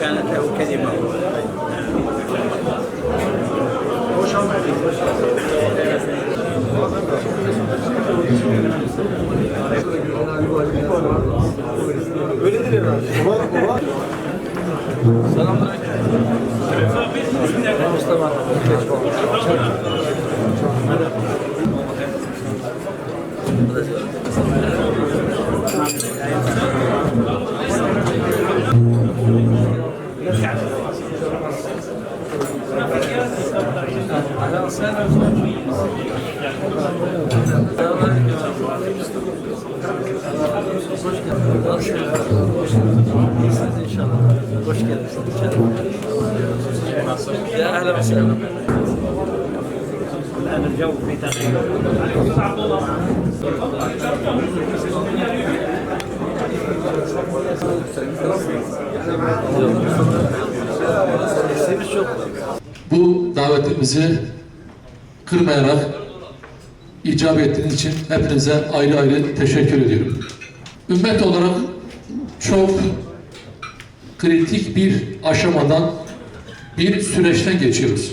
كانت له كلمة hoş geldiniz. يا اهلا وسهلا. الان الجو في تغيير. Bu davetimizi kırmayarak icap ettiğiniz için hepinize ayrı ayrı teşekkür ediyorum. Ümmet olarak çok kritik bir aşamadan, bir süreçten geçiyoruz.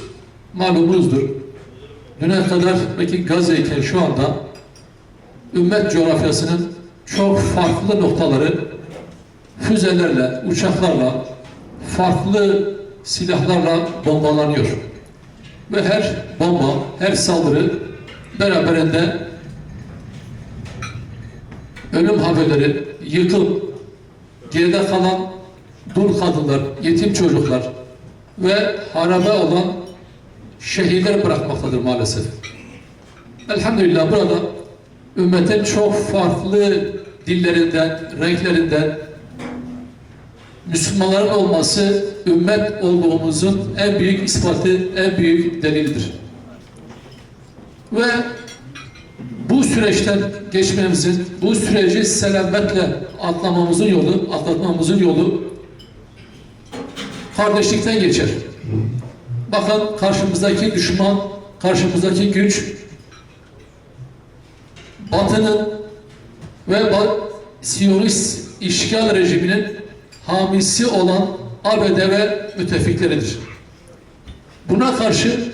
Malumunuzdur. Düne kadar belki Gazze'yken şu anda ümmet coğrafyasının çok farklı noktaları füzelerle, uçaklarla, farklı silahlarla bombalanıyor. Ve her bomba, her saldırı beraberinde ölüm haberleri, yıkım, geride kalan dul kadınlar, yetim çocuklar ve harabe olan şehirler bırakmaktadır maalesef. Elhamdülillah burada ümmetin çok farklı dillerinden, renklerinden Müslümanların olması ümmet olduğumuzun en büyük ispatı, en büyük delilidir. Ve bu süreçten geçmemizin, bu süreci selametle atlatmamızın yolu kardeşlikten geçer. Bakın karşımızdaki düşman, karşımızdaki güç Batı'nın ve Siyonist işgal rejiminin hamisi olan ABD ve müttefikleridir. Buna karşı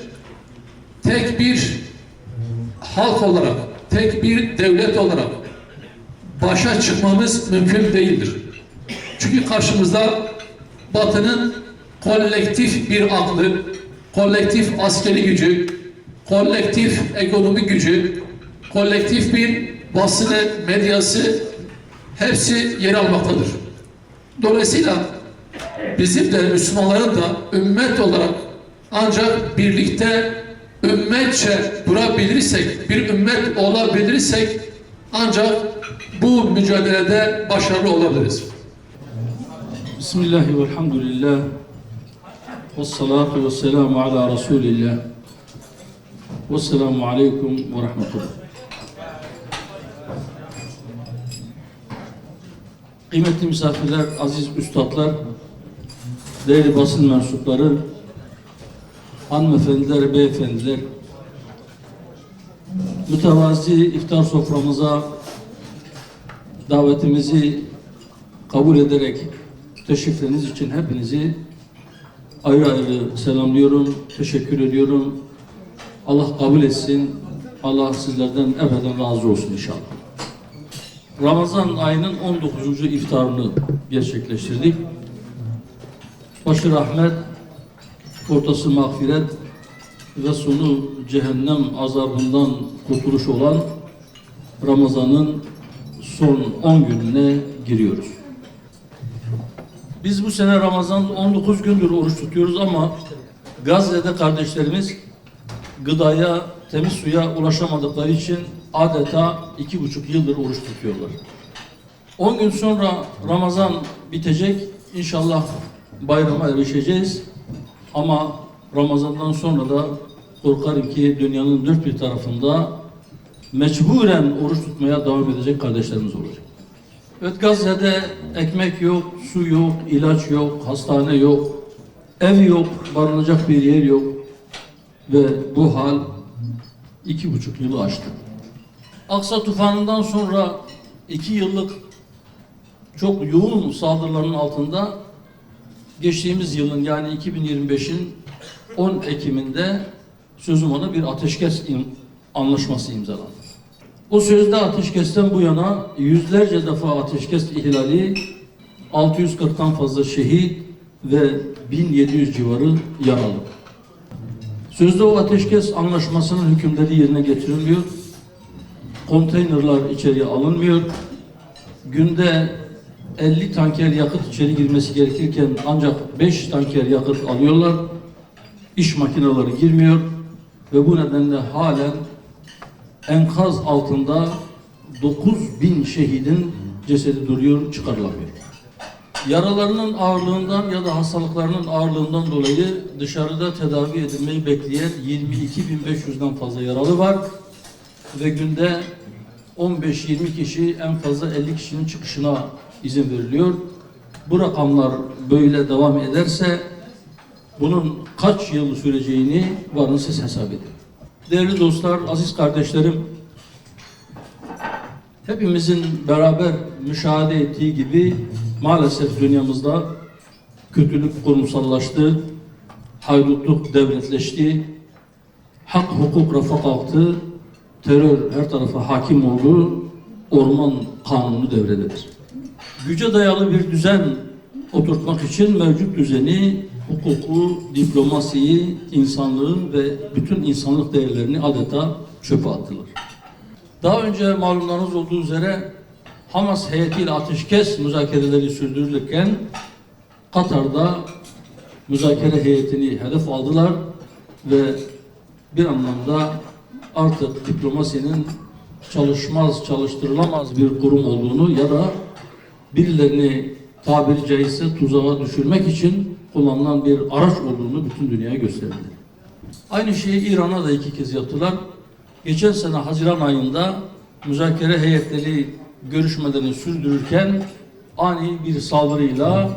tek bir halk olarak, tek bir devlet olarak başa çıkmamız mümkün değildir. Çünkü karşımızda Batı'nın kolektif bir aklı, kolektif askeri gücü, kolektif ekonomi gücü, kolektif bir basını, medyası hepsi yer almaktadır. Dolayısıyla bizim de Müslümanların da ümmet olarak ancak birlikte ümmetçe durabilirsek, bir ümmet olabilirsek ancak bu mücadelede başarılı olabiliriz. Bismillahi velhamdülillah ve salatu ve selamu ala Resulillah ve selamu aleyküm ve rahmetullah. Kıymetli misafirler, aziz üstadlar, değerli basın mensupları, hanımefendiler, beyefendiler, mütevazi iftar soframıza davetimizi kabul ederek teşrifleriniz için hepinizi ayrı ayrı selamlıyorum, teşekkür ediyorum. Allah kabul etsin, Allah sizlerden ebeden razı olsun inşallah. Ramazan ayının 19. iftarını gerçekleştirdik. Başı rahmet, ortası mağfiret ve sonu cehennem azabından kurtuluş olan Ramazan'ın son 10 gününe giriyoruz. Biz bu sene Ramazan 19 gündür oruç tutuyoruz ama Gazze'de kardeşlerimiz gıdaya, temiz suya ulaşamadıkları için adeta 2,5 yıldır oruç tutuyorlar. 10 gün sonra Ramazan bitecek. İnşallah bayrama erişeceğiz. Ama Ramazan'dan sonra da korkarım ki dünyanın dört bir tarafında mecburen oruç tutmaya devam edecek kardeşlerimiz olacak. Evet, Gazze'de ekmek yok, su yok, ilaç yok, hastane yok, ev yok, barınacak bir yer yok ve bu hal 2,5 yılı aştı. Aksa tufanından sonra 2 yıllık çok yoğun saldırıların altında geçtiğimiz yılın yani 2025'in 10 Ekim'inde sözüm ona bir ateşkes anlaşması imzalandı. O sözde ateşkesten bu yana yüzlerce defa ateşkes ihlali, 640'tan fazla şehit ve 1700 civarı yaralı. Sözde o ateşkes anlaşmasının hükümleri yerine getirilmiyor. Konteynerlar içeriye alınmıyor. Günde 50 tanker yakıt içeri girmesi gerekirken ancak 5 tanker yakıt alıyorlar. İş makineleri girmiyor ve bu nedenle halen enkaz altında 9.000 şehidin cesedi duruyor, çıkarılamıyor. Yaralarının ağırlığından ya da hastalıklarının ağırlığından dolayı dışarıda tedavi edilmeyi bekleyen 22.500'den fazla yaralı var ve günde 15-20 kişi, en fazla 50 kişinin çıkışına izin veriliyor. Bu rakamlar böyle devam ederse bunun kaç yıl süreceğini varın siz hesap edin. Değerli dostlar, aziz kardeşlerim, hepimizin beraber müşahede ettiği gibi maalesef dünyamızda kötülük kurumsallaştı, haydutluk devletleşti, hak hukuk rafa kalktı, terör her tarafa hakim oldu, orman kanunu devrededir. Güce dayalı bir düzen oturtmak için mevcut düzeni, hukuku, diplomasiyi, insanlığın ve bütün insanlık değerlerini adeta çöpe attılar. Daha önce malumlarınız olduğu üzere Hamas heyetiyle ateşkes müzakereleri sürdürülürken Katar'da müzakere heyetini hedef aldılar ve bir anlamda artık diplomasinin çalıştırılamaz bir kurum olduğunu ya da birilerini tabiri caizse tuzağa düşürmek için kullanılan bir araç olduğunu bütün dünyaya gösterdiler. Aynı şeyi İran'a da 2 kez yaptılar. Geçen sene Haziran ayında müzakere heyetleri görüşmelerini sürdürürken ani bir saldırıyla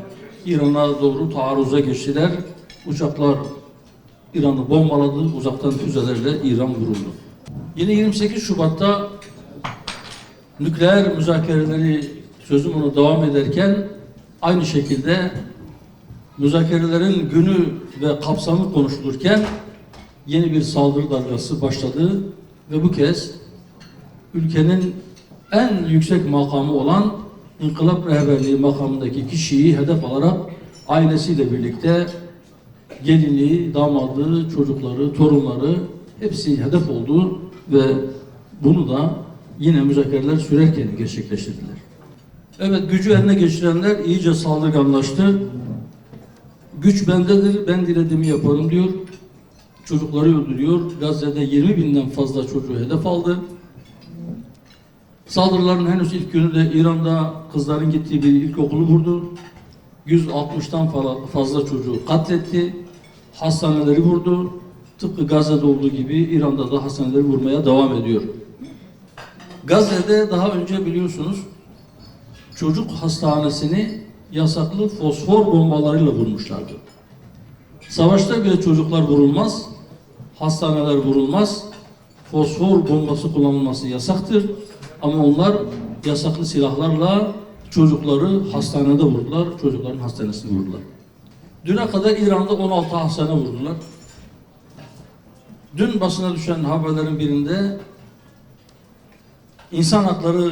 İran'a doğru taarruza geçtiler. Uçaklar İran'ı bombaladı, uzaktan füzelerle İran vuruldu. Yine 28 Şubat'ta nükleer müzakereleri sözüm ona devam ederken aynı şekilde müzakerelerin günü ve kapsamı konuşulurken yeni bir saldırı dalgası başladı ve bu kez ülkenin en yüksek makamı olan İnkılap Rehberliği makamındaki kişiyi hedef alarak ailesiyle birlikte gelini, damadı, çocukları, torunları hepsi hedef oldu ve bunu da yine müzakereler sürerken gerçekleştirdiler. Evet, gücü eline geçirenler iyice saldırganlaştı. Güç bendedir, ben dilediğimi yaparım diyor. Çocukları öldürüyor. Gazze'de 20.000'den fazla çocuğu hedef aldı. Saldırıların henüz ilk günü de İran'da kızların gittiği bir ilkokulu vurdu. 160'tan fazla çocuğu katletti. Hastaneleri vurdu. Tıpkı Gazze'de olduğu gibi İran'da da hastaneleri vurmaya devam ediyor. Gazze'de daha önce biliyorsunuz çocuk hastanesini yasaklı fosfor bombalarıyla vurmuşlardı. Savaşta bile çocuklar vurulmaz, hastaneler vurulmaz, fosfor bombası kullanılması yasaktır. Ama onlar yasaklı silahlarla çocukları hastanede vurdular, çocukların hastanesini vurdular. Düne kadar İran'da 16 hastane vurdular. Dün basına düşen haberlerin birinde İnsan Hakları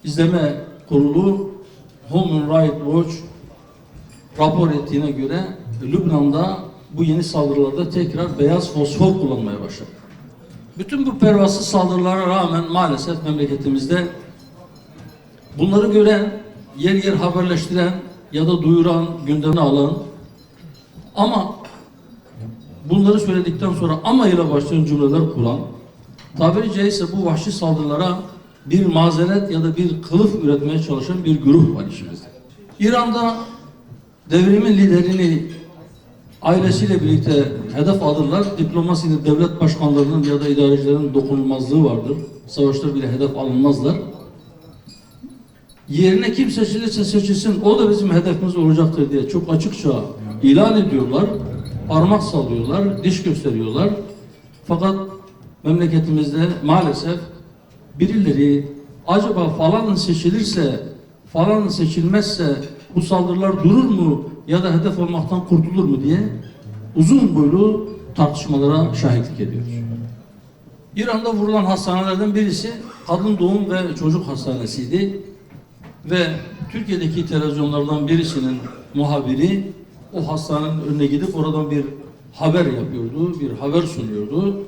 İzleme Kurulu Human Rights Watch rapor ettiğine göre Lübnan'da bu yeni saldırılarda tekrar beyaz fosfor kullanmaya başladı. Bütün bu pervasız saldırılara rağmen maalesef memleketimizde bunları gören, yer yer haberleştiren ya da duyuran, gündemine alan ama bunları söyledikten sonra ama ile başlayan cümleler kuran, tabiri caizse bu vahşi saldırılara bir mazeret ya da bir kılıf üretmeye çalışan bir güruh var işimizde. İran'da devrimin liderini ailesiyle birlikte hedef alırlar. Diplomaside devlet başkanlarının ya da idarecilerin dokunulmazlığı vardır. Savaşta bile hedef alınmazlar. Yerine kim seçilirse seçilsin o da bizim hedefimiz olacaktır diye çok açıkça ilan ediyorlar. Parmak sallıyorlar, diş gösteriyorlar. Fakat memleketimizde maalesef birileri acaba falan seçilirse, falan seçilmezse bu saldırılar durur mu ya da hedef olmaktan kurtulur mu diye uzun boylu tartışmalara şahitlik ediyoruz. İran'da vurulan hastanelerden birisi kadın doğum ve çocuk hastanesiydi ve Türkiye'deki televizyonlardan birisinin muhabiri o hastanenin önüne gidip oradan bir haber yapıyordu, bir haber sunuyordu.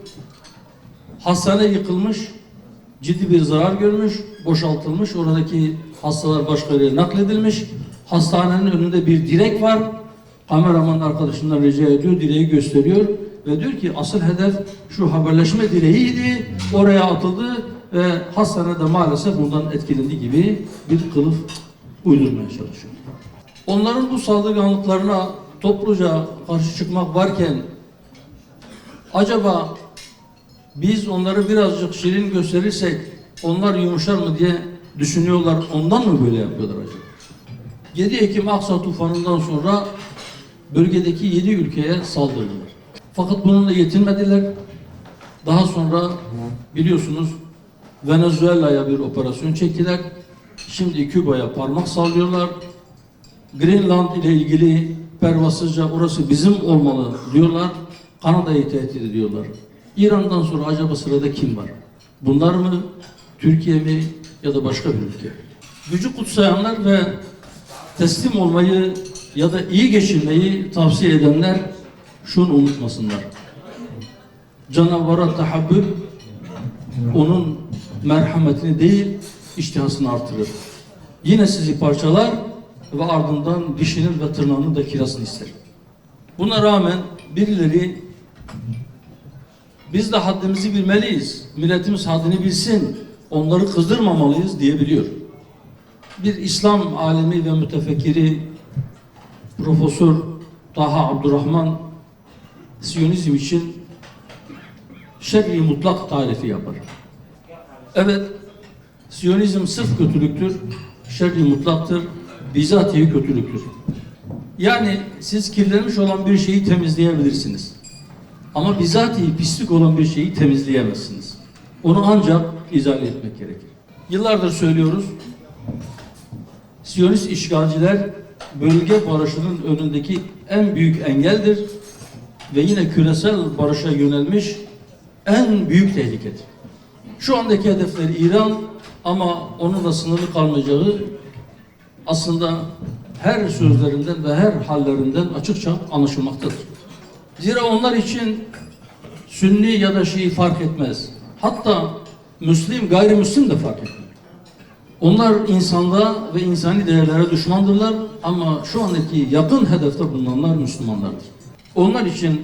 Hastane yıkılmış, ciddi bir zarar görmüş, boşaltılmış, oradaki hastalar başka yere nakledilmiş. Hastanenin önünde bir direk var. Kameraman arkadaşından rica ediyor, direği gösteriyor ve diyor ki asıl hedef şu haberleşme direğiydi, oraya atıldı ve hastanede maalesef bundan etkilendi gibi bir kılıf uydurmaya çalışıyor. Onların bu saldırganlıklarına topluca karşı çıkmak varken acaba biz onları birazcık şirin gösterirsek onlar yumuşar mı diye düşünüyorlar. Ondan mı böyle yapıyorlar acaba? 7 Ekim Aksa tufanından sonra bölgedeki 7 ülkeye saldırdılar. Fakat bununla yetinmediler. Daha sonra biliyorsunuz Venezuela'ya bir operasyon çektiler. Şimdi Küba'ya parmak sallıyorlar. Greenland ile ilgili pervasızca orası bizim olmalı diyorlar. Kanada'yı tehdit ediyorlar. İran'dan sonra acaba sırada kim var? Bunlar mı? Türkiye mi? Ya da başka bir ülke? Gücü kutsayanlar ve teslim olmayı ya da iyi geçirmeyi tavsiye edenler şunu unutmasınlar. Canavara tahabbüb onun merhametini değil iştihasını artırır. Yine sizi parçalar ve ardından dişinin ve tırnağının da kirasını ister. Buna rağmen birileri biz de haddimizi bilmeliyiz, milletimiz haddini bilsin, onları kızdırmamalıyız diyebiliyor. Bir İslam alimi ve mütefekkiri Profesör Taha Abdurrahman Siyonizm için şerri mutlak tarifi yapar. Evet, Siyonizm sırf kötülüktür, şerri mutlaktır, bizatihi kötülüktür. Yani siz kirlenmiş olan bir şeyi temizleyebilirsiniz. Ama bizatihi pislik olan bir şeyi temizleyemezsiniz. Onu ancak izale etmek gerekir. Yıllardır söylüyoruz, Siyonist işgalciler bölge barışının önündeki en büyük engeldir ve yine küresel barışa yönelmiş en büyük tehlikedir. Şu andaki hedefleri İran ama onunla sınırlı kalmayacağı aslında her sözlerinden ve her hallerinden açıkça anlaşılmaktadır. Zira onlar için Sünni ya da Şii fark etmez. Hatta Müslim, gayrimüslim de fark etmez. Onlar insanda ve insani değerlere düşmandırlar ama şu andaki yakın hedefte bulunanlar Müslümanlardır. Onlar için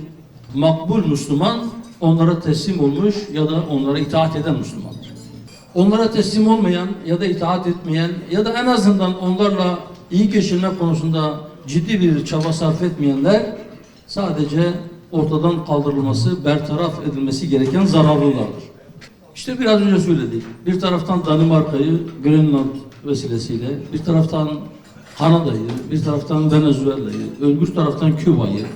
makbul Müslüman, onlara teslim olmuş ya da onlara itaat eden Müslümandır. Onlara teslim olmayan ya da itaat etmeyen ya da en azından onlarla iyi geçirme konusunda ciddi bir çaba sarf etmeyenler sadece ortadan kaldırılması, bertaraf edilmesi gereken zararlılardır. İşte biraz önce söyledik. Bir taraftan Danimarka'yı Greenland vesilesiyle, bir taraftan Kanada'yı, bir taraftan Venezuela'yı, öbür taraftan Küba'yı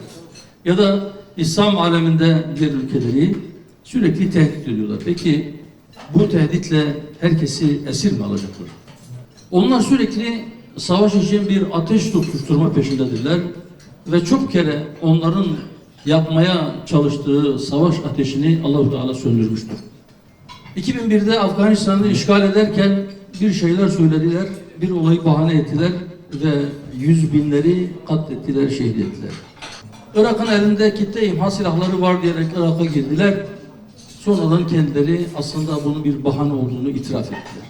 ya da İslam aleminde diğer ülkeleri sürekli tehdit ediyorlar. Peki bu tehditle herkesi esir mi alacaklar? Onlar sürekli savaş için bir ateş tutuşturma peşindedirler ve çok kere onların yapmaya çalıştığı savaş ateşini Allah-u Teala söndürmüştür. 2001'de Afganistan'ı işgal ederken bir şeyler söylediler, bir olayı bahane ettiler ve yüz binleri katlettiler, şehit ettiler. Irak'ın elinde kitle imha silahları var diyerek Irak'a girdiler. Sonradan kendileri aslında bunun bir bahane olduğunu itiraf ettiler.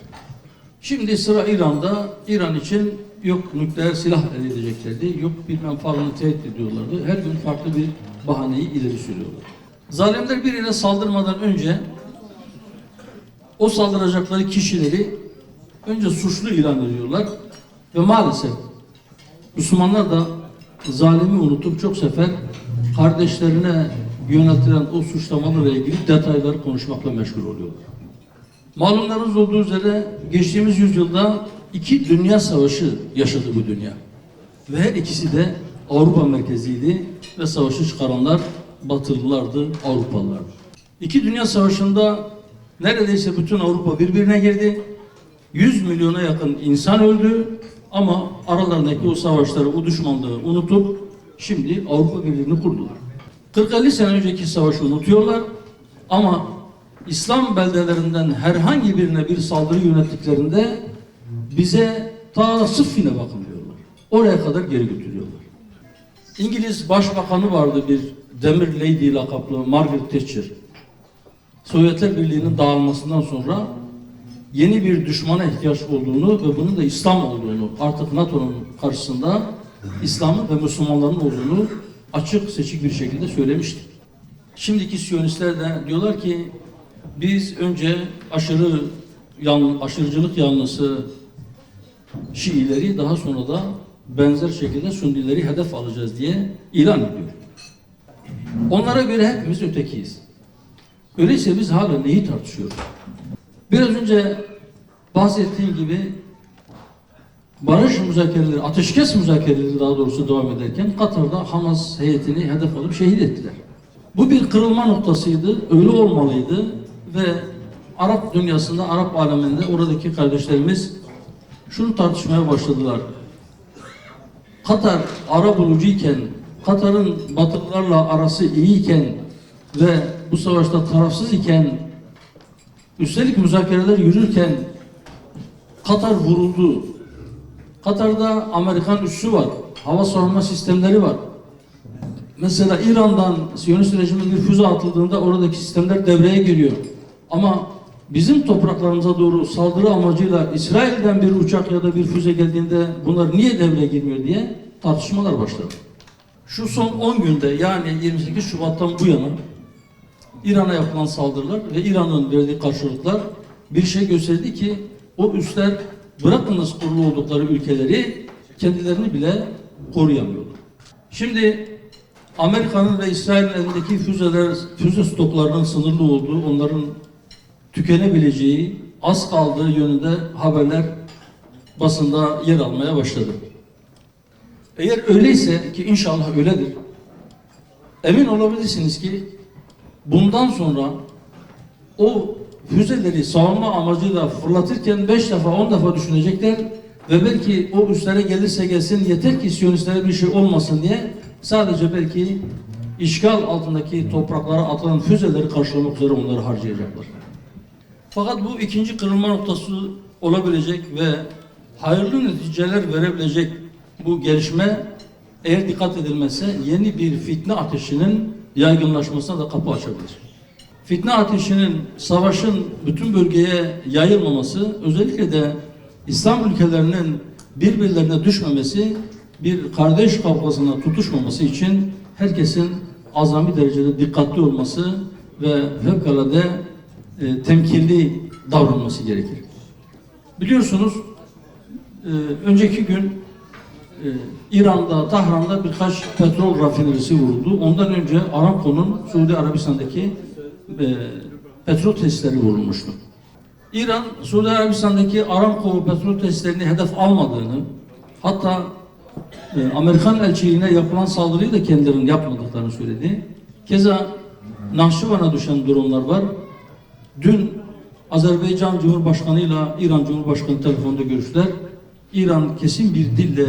Şimdi sıra İran'da. İran için yok nükleer silah elde edeceklerdi, yok bilmem falanı tehdit ediyorlardı. Her gün farklı bir bahaneyi ileri sürüyorlar. Zalimler birine saldırmadan önce o saldıracakları kişileri önce suçlu ilan ediyorlar ve maalesef Müslümanlar da zalimi unutup çok sefer kardeşlerine yöneltilen o suçlamalarla ilgili detayları konuşmakla meşgul oluyorlar. Malumlarınız olduğu üzere geçtiğimiz yüzyılda 2 dünya savaşı yaşadı bu dünya. Ve her ikisi de Avrupa merkeziydi ve savaşı çıkaranlar Batılılardı, Avrupalılardı. 2 dünya savaşında neredeyse bütün Avrupa birbirine girdi. 100 milyona yakın insan öldü ama aralarındaki o savaşları, o düşmanlığı unutup şimdi Avrupa Birliği'ni kurdular. 40-50 sene önceki savaşı unutuyorlar ama İslam beldelerinden herhangi birine bir saldırı yönettiklerinde bize ta Sıffin'e bakın diyorlar. Oraya kadar geri götürüyorlar. İngiliz Başbakanı vardı, bir Demir Lady lakaplı Margaret Thatcher. Sovyetler Birliği'nin dağılmasından sonra yeni bir düşmana ihtiyaç olduğunu ve bunun da İslam olduğunu, artık NATO'nun karşısında İslam'ın ve Müslümanların olduğunu açık seçik bir şekilde söylemişti. Şimdiki Siyonistler de diyorlar ki biz önce aşırıcılık yanlısı Şiileri, daha sonra da benzer şekilde Sünnileri hedef alacağız diye ilan ediyor. Onlara göre hepimiz ötekiyiz. Öyleyse biz hala neyi tartışıyoruz? Biraz önce bahsettiğim gibi barış müzakereleri, ateşkes müzakereleri daha doğrusu devam ederken Katar'da Hamas heyetini hedef alıp şehit ettiler. Bu bir kırılma noktasıydı, öyle olmalıydı ve Arap dünyasında, Arap aleminde oradaki kardeşlerimiz şunu tartışmaya başladılar. Katar arabulucuyken, Katar'ın Batılılarla arası iyiyken ve bu savaşta tarafsız iken, üstelik müzakereler yürürken Katar vuruldu. Katar'da Amerikan üssü var, hava savunma sistemleri var. Mesela İran'dan Siyonist rejime bir füze atıldığında oradaki sistemler devreye giriyor. Ama bizim topraklarımıza doğru saldırı amacıyla İsrail'den bir uçak ya da bir füze geldiğinde bunlar niye devreye girmiyor diye tartışmalar başladı. Şu son 10 günde, yani 28 Şubat'tan bu yana İran'a yapılan saldırılar ve İran'ın verdiği karşılıklar bir şey gösterdi ki o üsler, bırakınız kurulu oldukları ülkeleri, kendilerini bile koruyamıyorlar. Şimdi Amerika'nın ve İsrail'in elindeki füze stoklarının sınırlı olduğu, onların tükenebileceği, az kaldığı yönünde haberler basında yer almaya başladı. Eğer öyleyse, ki inşallah öyledir, emin olabilirsiniz ki bundan sonra o füzeleri savunma amacıyla fırlatırken 5 defa 10 defa düşünecekler ve belki o üslere gelirse gelsin, yeter ki Siyonistlere bir şey olmasın diye sadece belki işgal altındaki topraklara atılan füzeleri karşılamak üzere onları harcayacaklar. Fakat bu ikinci kırılma noktası olabilecek ve hayırlı neticeler verebilecek bu gelişme, eğer dikkat edilmezse, yeni bir fitne ateşinin yaygınlaşmasına da kapı açabilir. Fitne ateşinin, savaşın bütün bölgeye yayılmaması, özellikle de İslam ülkelerinin birbirlerine düşmemesi, bir kardeş kavgasına tutuşmaması için herkesin azami derecede dikkatli olması ve fevkalade temkinli davranması gerekir. Biliyorsunuz önceki gün İran'da, Tahran'da birkaç petrol rafinerisi vuruldu. Ondan önce Aramco'nun Suudi Arabistan'daki petrol tesisleri vurulmuştu. İran, Suudi Arabistan'daki Aramco petrol tesislerini hedef almadığını, hatta Amerikan elçiliğine yapılan saldırıyı da kendilerinin yapmadıklarını söyledi. Keza Nahşıvan'a düşen durumlar var. Dün Azerbaycan Cumhurbaşkanı ile İran Cumhurbaşkanı telefonda görüştüler. İran kesin bir dille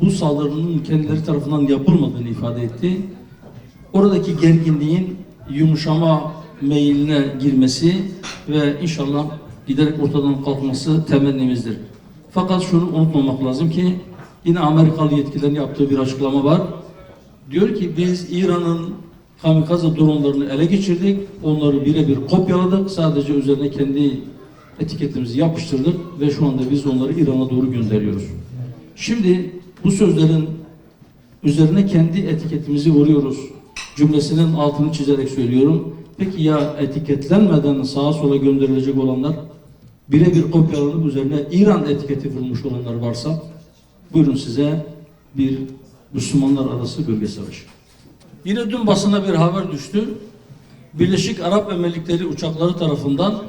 bu saldırının kendileri tarafından yapılmadığını ifade etti. Oradaki gerginliğin yumuşama meyiline girmesi ve inşallah giderek ortadan kalkması temennimizdir. Fakat şunu unutmamak lazım ki yine Amerikalı yetkililerin yaptığı bir açıklama var. Diyor ki biz İran'ın kamikaze dronlarını ele geçirdik. Onları birebir kopyaladık. Sadece üzerine kendi etiketimizi yapıştırdık ve şu anda biz onları İran'a doğru gönderiyoruz. Şimdi bu sözlerin üzerine kendi etiketimizi vuruyoruz cümlesinin altını çizerek söylüyorum. Peki ya etiketlenmeden sağa sola gönderilecek olanlar? birebir kopyalanıp üzerine İran etiketi vurmuş olanlar varsa buyurun size bir Müslümanlar arası bölge savaşı. Yine dün basına bir haber düştü. Birleşik Arap Emirlikleri uçakları tarafından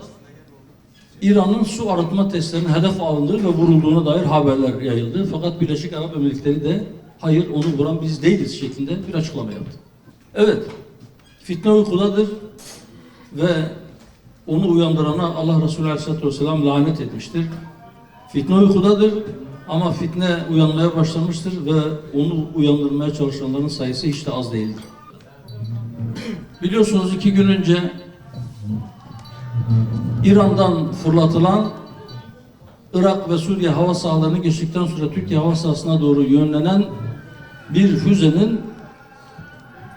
İran'ın su arıtma testlerinin hedef alındığı ve vurulduğuna dair haberler yayıldı. Fakat Birleşik Arap Emirlikleri de hayır onu vuran biz değiliz şeklinde bir açıklama yaptı. Evet, fitne uykudadır ve onu uyandırana Allah Resulü Aleyhisselatü Vesselam lanet etmiştir. Fitne uykudadır ama fitne uyanmaya başlamıştır ve onu uyandırmaya çalışanların sayısı hiç de az değildir. Biliyorsunuz 2 gün önce İran'dan fırlatılan Irak ve Suriye hava sahalarını geçtikten sonra Türkiye hava sahasına doğru yönlenen bir füzenin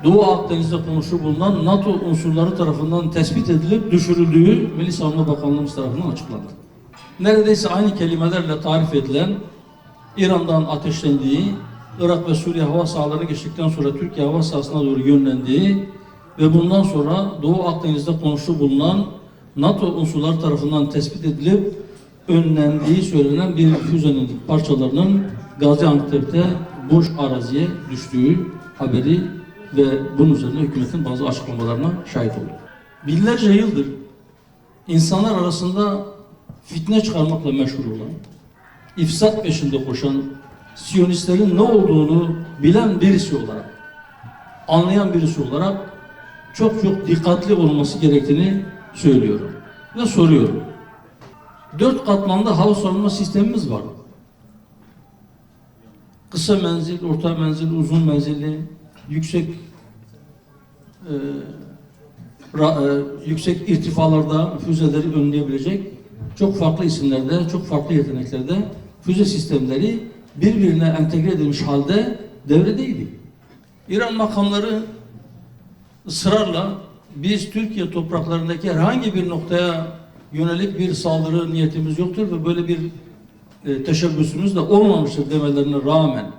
Doğu Akdeniz'de konuşu bulunan NATO unsurları tarafından tespit edilip düşürüldüğü Milli Savunma Bakanlığımız tarafından açıklandı. Neredeyse aynı kelimelerle tarif edilen İran'dan ateşlendiği, Irak ve Suriye hava sahalarını geçtikten sonra Türkiye hava sahasına doğru yönlendiği ve bundan sonra Doğu Akdeniz'de konuşu bulunan NATO unsurları tarafından tespit edilip önlendiği söylenen bir füzenin parçalarının Gaziantep'te boş araziye düştüğü haberi ve bunun üzerine hükümetin bazı açıklamalarına şahit olduk. Binlerce yıldır insanlar arasında fitne çıkarmakla meşhur olan, ifsat peşinde koşan, Siyonistlerin ne olduğunu bilen birisi olarak, anlayan birisi olarak çok dikkatli olması gerektiğini söylüyorum ve soruyorum. 4 katmanlı hava savunma sistemimiz var. Kısa menzil, orta menzil, uzun menzilli, yüksek irtifalarda füzeleri önleyebilecek çok farklı isimlerde, çok farklı yeteneklerde füze sistemleri birbirine entegre edilmiş halde devredeydi. İran makamları ısrarla biz Türkiye topraklarındaki herhangi bir noktaya yönelik bir saldırı niyetimiz yoktur ve böyle bir teşebbüsümüz de olmamıştır demelerine rağmen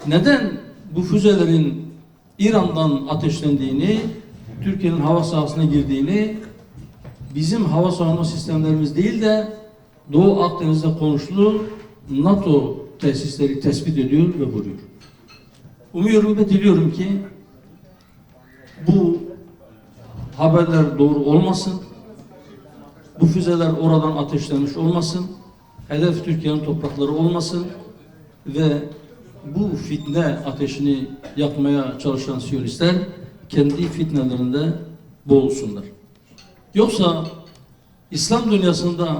neden bu füzelerin İran'dan ateşlendiğini, Türkiye'nin hava sahasına girdiğini bizim hava savunma sistemlerimiz değil de Doğu Akdeniz'de konuşulu NATO tesisleri tespit ediyor ve vuruyor. Umuyorum ve diliyorum ki bu haberler doğru olmasın, bu füzeler oradan ateşlenmiş olmasın, hedef Türkiye'nin toprakları olmasın ve bu fitne ateşini yakmaya çalışan Siyonistler kendi fitnelerinde boğulsunlar. Yoksa İslam dünyasında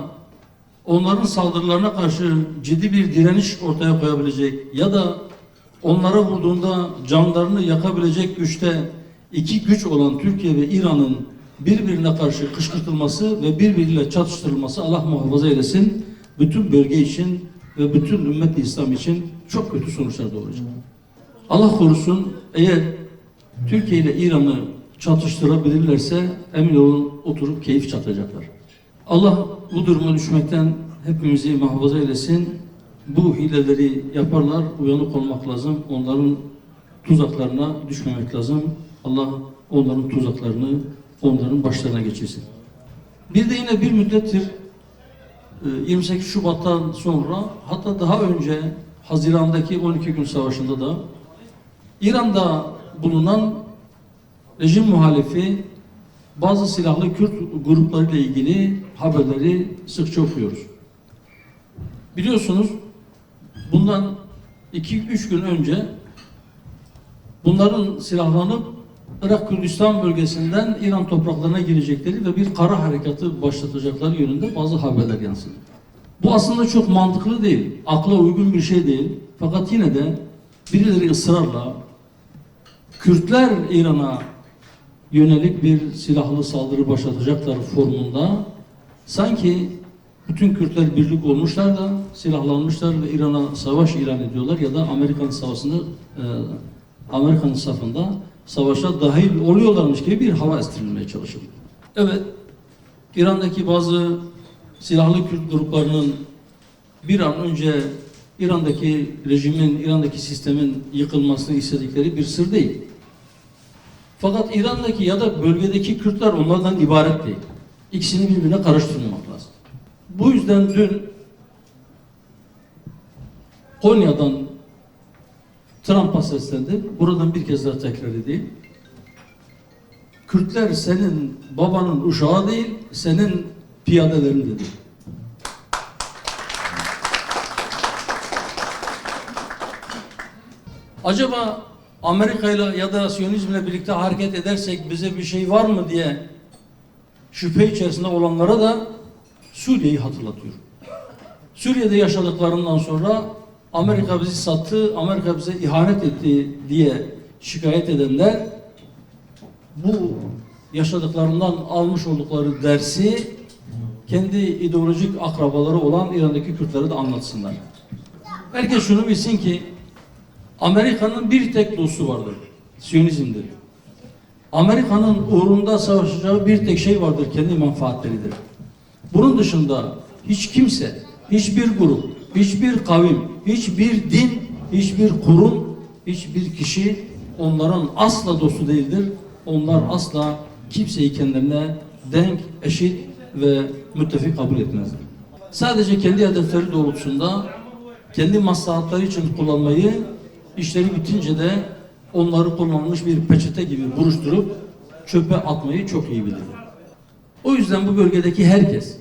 onların saldırılarına karşı ciddi bir direniş ortaya koyabilecek ya da onlara vurduğunda canlarını yakabilecek güçte iki güç olan Türkiye ve İran'ın birbirine karşı kışkırtılması ve birbiriyle çatıştırılması Allah muhafaza eylesin bütün bölge için ve bütün ümmet-i İslam için çok kötü sonuçlar doğuracak. Allah korusun eğer Türkiye ile İran'ı çatıştırabilirlerse emin olun oturup keyif çatacaklar. Allah bu duruma düşmekten hepimizi muhafaza eylesin. Bu hileleri yaparlar, uyanık olmak lazım. Onların tuzaklarına düşmemek lazım. Allah onların tuzaklarını onların başlarına geçirsin. Bir de yine bir müddettir 28 Şubat'tan sonra hatta daha önce Haziran'daki 12 gün savaşında da İran'da bulunan rejim muhalifi bazı silahlı Kürt gruplarıyla ilgili haberleri sıkça okuyoruz. Biliyorsunuz bundan 2-3 gün önce bunların silahlanıp Irak Kürdistan bölgesinden İran topraklarına girecekleri ve bir kara harekatı başlatacakları yönünde bazı haberler yansıdı. Bu aslında çok mantıklı değil, akla uygun bir şey değil. Fakat yine de birileri ısrarla Kürtler İran'a yönelik bir silahlı saldırı başlatacaklar formunda sanki bütün Kürtler birlik olmuşlar da silahlanmışlar ve İran'a savaş ilan ediyorlar ya da Amerika'nın safında savaşa dahil oluyorlarmış gibi bir hava estirilmeye çalışılıyor. Evet, İran'daki bazı silahlı Kürt gruplarının bir an önce İran'daki rejimin, İran'daki sistemin yıkılmasını istedikleri bir sır değil. Fakat İran'daki ya da bölgedeki Kürtler onlardan ibaret değil. İkisini birbirine karıştırmamak lazım. Bu yüzden dün Konya'dan Trump'a seslendi. Buradan bir kez daha tekrar edeyim. Kürtler senin babanın uşağı değil, senin piyadelerin dedi. Acaba Amerika'yla ya da Siyonizmle birlikte hareket edersek bize bir şey var mı diye şüphe içerisinde olanlara da Suriye'yi hatırlatıyor. Suriye'de yaşadıklarından sonra Amerika bizi sattı, Amerika bize ihanet etti diye şikayet edenler bu yaşadıklarından almış oldukları dersi kendi ideolojik akrabaları olan İran'daki Kürtlere de anlatsınlar. Herkes şunu bilsin ki Amerika'nın bir tek dostu vardır. Siyonizmdir. Amerika'nın uğrunda savaşacağı bir tek şey vardır. Kendi menfaatleridir. Bunun dışında hiç kimse, hiçbir grup, hiçbir kavim, hiçbir din, hiçbir kurum, hiçbir kişi onların asla dostu değildir. Onlar asla kimseyi kendilerine denk, eşit ve müttefik kabul etmezler. Sadece kendi hedefleri doğrultusunda kendi maslahatları için kullanmayı, işleri bitince de onları kullanılmış bir peçete gibi buruşturup çöpe atmayı çok iyi bilir. O yüzden bu bölgedeki herkes,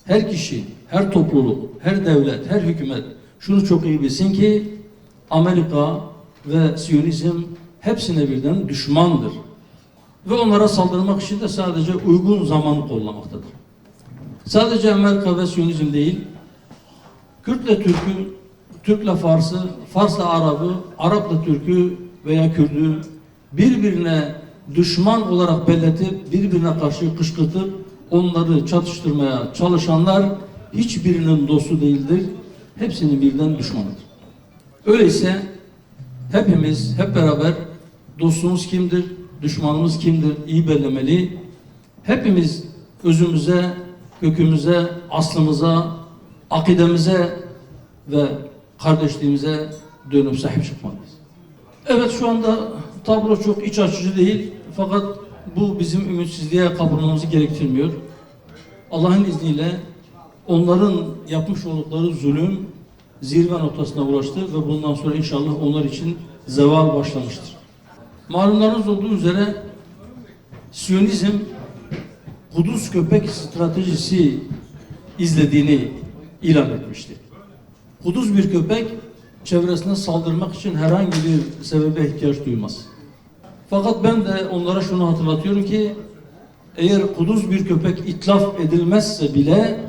her kişi, her topluluk, her devlet, her hükümet şunu çok iyi bilsin ki Amerika ve Siyonizm hepsine birden düşmandır. Ve onlara saldırmak için de sadece uygun zamanı kollamaktadır. Sadece Amerika ve Siyonizm değil, Kürtle Türk'ü, Türk'le Fars'ı, Fars'la Arap'ı, Arap'la Türk'ü veya Kürt'ü birbirine düşman olarak belletip, birbirine karşı kışkırtıp onları çatıştırmaya çalışanlar hiçbirinin dostu değildir. Hepsinin birden düşmanıdır. Öyleyse hepimiz hep beraber dostumuz kimdir, düşmanımız kimdir iyi bellemeli. Hepimiz özümüze, kökümüze, aslımıza, akidemize ve kardeşliğimize dönüp sahip çıkmalıyız. Evet, şu anda tablo çok iç açıcı değil, fakat bu bizim ümitsizliğe kapılmamızı gerektirmiyor. Allah'ın izniyle onların yapmış oldukları zulüm zirve noktasına ulaştı ve bundan sonra inşallah onlar için zeval başlamıştır. Malumlarınız olduğu üzere Siyonizm Kudüs köpek stratejisi izlediğini ilan etmişti. Kudüs bir köpek çevresine saldırmak için herhangi bir sebebe ihtiyaç duymaz. Fakat ben de onlara şunu hatırlatıyorum ki eğer Kudüs bir köpek itlaf edilmezse bile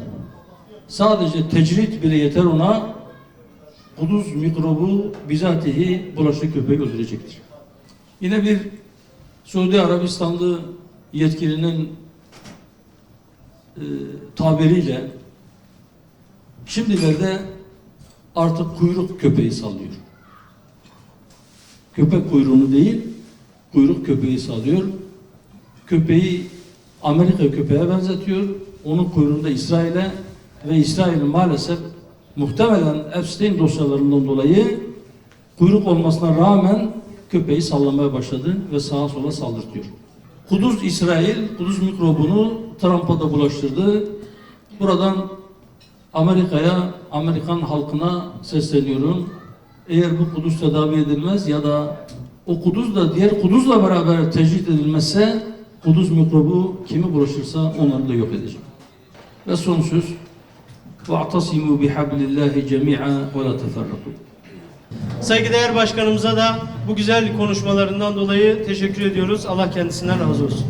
sadece tecrit bile yeter ona, Kudüs mikrobu bizatihi bulaşıcı köpeği öldürecektir. Yine bir Suudi Arabistanlı yetkilinin tabiriyle şimdilerde artık kuyruk köpeği sallıyor. Köpek kuyruğunu değil, kuyruk köpeği sallıyor. Köpeği Amerika köpeğe benzetiyor. Onun kuyruğunda İsrail'e ve İsrail'in maalesef muhtemelen Epstein dosyalarından dolayı kuyruk olmasına rağmen köpeği sallamaya başladı ve sağa sola saldırtıyor. Kudüs İsrail, Kudüs mikrobunu Trump'a da bulaştırdı. Buradan Amerika'ya, Amerikan halkına sesleniyorum. Eğer bu Kudüs tedavi edilmez ya da o Kudüs da diğer Kudüs'le beraber tecrit edilmezse Kudüs mikrobu kimi bulaşırsa onları da yok edecek. Ve son söz وَاَعْتَصِمُوا بِحَبْلِ اللّٰهِ جَمِيعًا وَلَا تَفَرَّقُوا. Saygıdeğer başkanımıza da bu güzel konuşmalarından dolayı teşekkür ediyoruz. Allah kendisinden razı olsun.